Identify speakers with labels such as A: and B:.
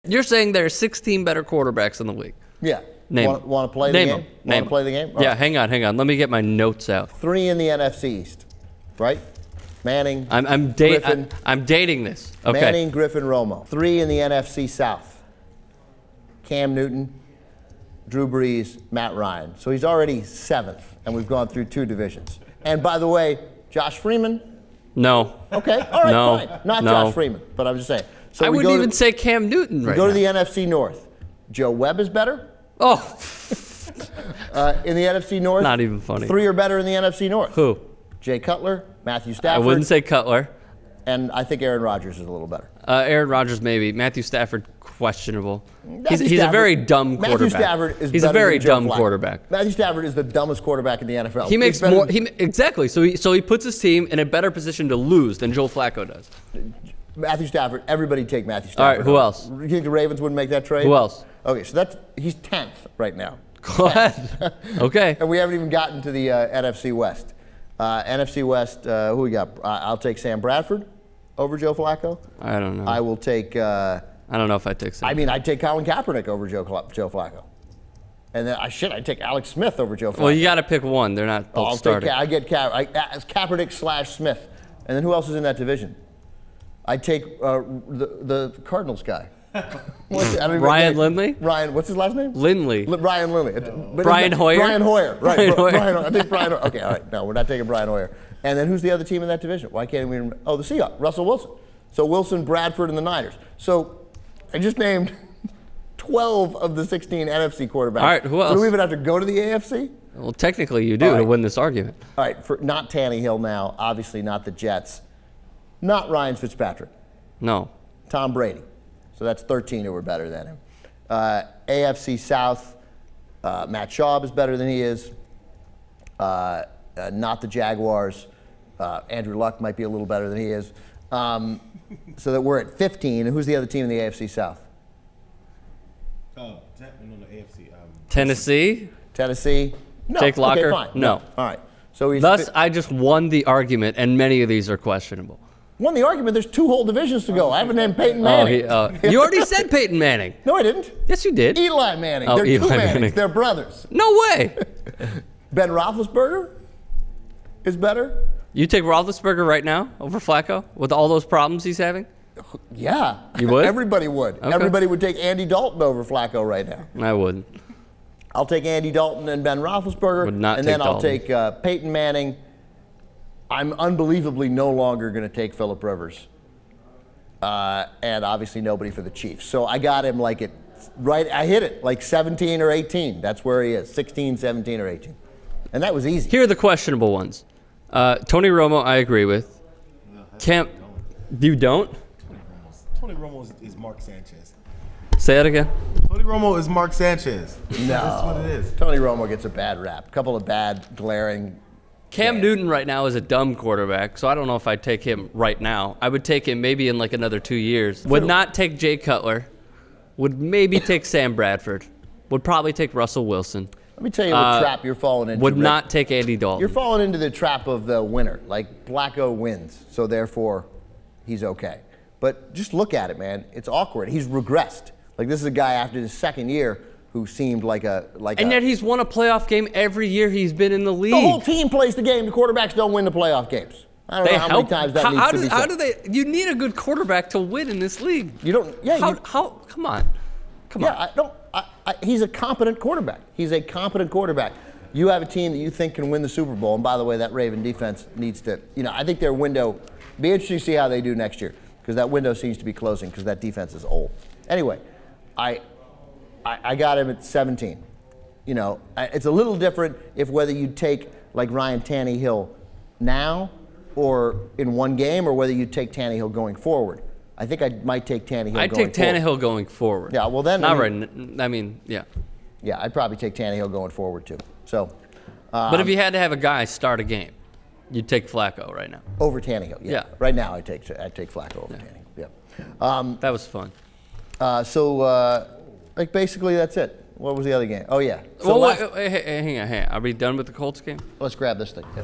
A: You're saying there are 16 better quarterbacks in the league.
B: Yeah.
A: Name
B: Want to play the game? Want to play the game?
A: Yeah, hang on. Let me get my notes out.
B: 3 in the NFC East, right? Manning,
A: I'm dating this. Okay.
B: Manning, Griffin, Romo. 3 in the NFC South. Cam Newton, Drew Brees, Matt Ryan. So he's already 7th, and we've gone through 2 divisions. And by the way, Josh Freeman?
A: No.
B: Okay, all right, fine. Not Josh Freeman, but I'm just saying. So
A: I wouldn't even say Cam Newton right now.
B: Go to the NFC North. Joe Webb is better?
A: Oh.
B: In the NFC North?
A: Not even funny.
B: 3 are better in the NFC North.
A: Who?
B: Jay Cutler, Matthew Stafford.
A: I wouldn't say Cutler.
B: And I think Aaron Rodgers is a little better.
A: Aaron Rodgers maybe. Matthew Stafford, questionable. He's a very dumb quarterback.
B: Matthew Stafford is
A: He's a very dumb quarterback.
B: Matthew Stafford is the dumbest quarterback in the NFL.
A: He makes more. Exactly. So he puts his team in a better position to lose than Joe Flacco does.
B: Matthew Stafford. Everybody take Matthew Stafford.
A: All right. Who else?
B: You think the Ravens wouldn't make that trade?
A: Who else?
B: Okay, so he's 10th right now.
A: Go ahead. Okay.
B: And we haven't even gotten to the NFC West. NFC West. Who we got? I'll take Sam Bradford over Joe Flacco.
A: I don't know.
B: I will take.
A: I don't know if I'd take Sam.
B: I mean, I'd take Colin Kaepernick over Joe Flacco. And then I'd take Alex Smith over Joe Flacco.
A: Well, you got to pick one. They're not both starting.
B: I get Kaepernick / Smith. And then who else is in that division? I'd take the Cardinals guy.
A: Ryan Lindley?
B: Ryan, what's his last name?
A: Lindley.
B: Ryan Lindley.
A: Brian Hoyer?
B: Brian Hoyer. Right.
A: Brian Hoyer.
B: I think Brian Hoyer. Okay, all right. No, we're not taking Brian Hoyer. And then who's the other team in that division? Why can't we remember? Oh, the Seahawks. Russell Wilson. So Wilson, Bradford, and the Niners. So I just named 12 of the 16 NFC quarterbacks.
A: All right, who else?
B: So do we even have to go to the AFC?
A: Well, technically you do to win this argument.
B: All right, not Tannehill now. Obviously not the Jets. Not Ryan Fitzpatrick.
A: No.
B: Tom Brady. So that's 13 who are better than him. AFC South, Matt Schaub is better than he is. Not the Jaguars. Andrew Luck might be a little better than he is. So that we're at 15. And who's the other team in the AFC South?
C: No, AFC.
A: Tennessee?
B: Tennessee? No.
A: Jake Locker?
B: Okay, fine.
A: No.
B: All right. So
A: thus, I just won the argument, and many of these are questionable.
B: Won the argument. There's 2 whole divisions to go. I haven't named Peyton Manning.
A: You already said Peyton Manning.
B: No, I didn't.
A: Yes, you did.
B: Eli Manning.
A: Oh,
B: They're
A: Eli
B: 2 Mannings.
A: Manning.
B: They're brothers.
A: No way.
B: Ben Roethlisberger is better.
A: You take Roethlisberger right now over Flacco with all those problems he's having?
B: Yeah.
A: You would?
B: Everybody would. Okay. Everybody would take Andy Dalton over Flacco right now.
A: I wouldn't.
B: I'll take Andy Dalton and Ben Roethlisberger.
A: Would not
B: and
A: take
B: then I'll
A: Dalton.
B: take Peyton Manning. I'm unbelievably no longer going to take Phillip Rivers. And obviously nobody for the Chiefs. So I got him I hit it like 17 or 18. That's where he is, 16, 17, or 18. And that was easy.
A: Here are the questionable ones. Tony Romo, I agree with. You don't?
C: Tony Romo is Mark Sanchez.
A: Say that again.
C: Tony Romo is Mark Sanchez.
B: No.
C: That's what it is.
B: Tony Romo gets a bad rap. A couple of bad, glaring.
A: Cam Newton right now is a dumb quarterback, so I don't know if I'd take him right now. I would take him maybe in like another 2 years. Would not take Jay Cutler. Would maybe take Sam Bradford. Would probably take Russell Wilson.
B: Let me tell you what trap you're falling into.
A: Would not take Andy Dalton.
B: You're falling into the trap of the winner. Like Flacco wins, so therefore he's okay. But just look at it, man. It's awkward. He's regressed. Like this is a guy after his 2nd year who seemed and
A: yet he's won a playoff game every year he's been in the league.
B: The whole team plays the game. The quarterbacks don't win the playoff games. I don't know how many times that needs to be said.
A: How do they? You need a good quarterback to win in this league.
B: You don't. Yeah.
A: Come on.
B: Yeah. He's a competent quarterback. He's a competent quarterback. You have a team that you think can win the Super Bowl, and by the way, that Raven defense needs to. I think their window. Be interesting to see how they do next year because that window seems to be closing because that defense is old. Anyway, I got him at 17. It's a little different if whether you take like Ryan Tannehill now or in one game or whether you take Tannehill going forward. I think I might take Tannehill going forward.
A: I'd take Tannehill going forward.
B: Yeah, well then.
A: Yeah.
B: Yeah, I'd probably take Tannehill going forward too. So.
A: But if you had to have a guy start a game, you'd take Flacco right now.
B: Over Tannehill, yeah. Right now I'd take Flacco over Tannehill, yeah.
A: That was fun.
B: Like basically that's it. What was the other game? Oh yeah.
A: So hang on. Are we done with the Colts game?
B: Let's grab this thing. Yeah.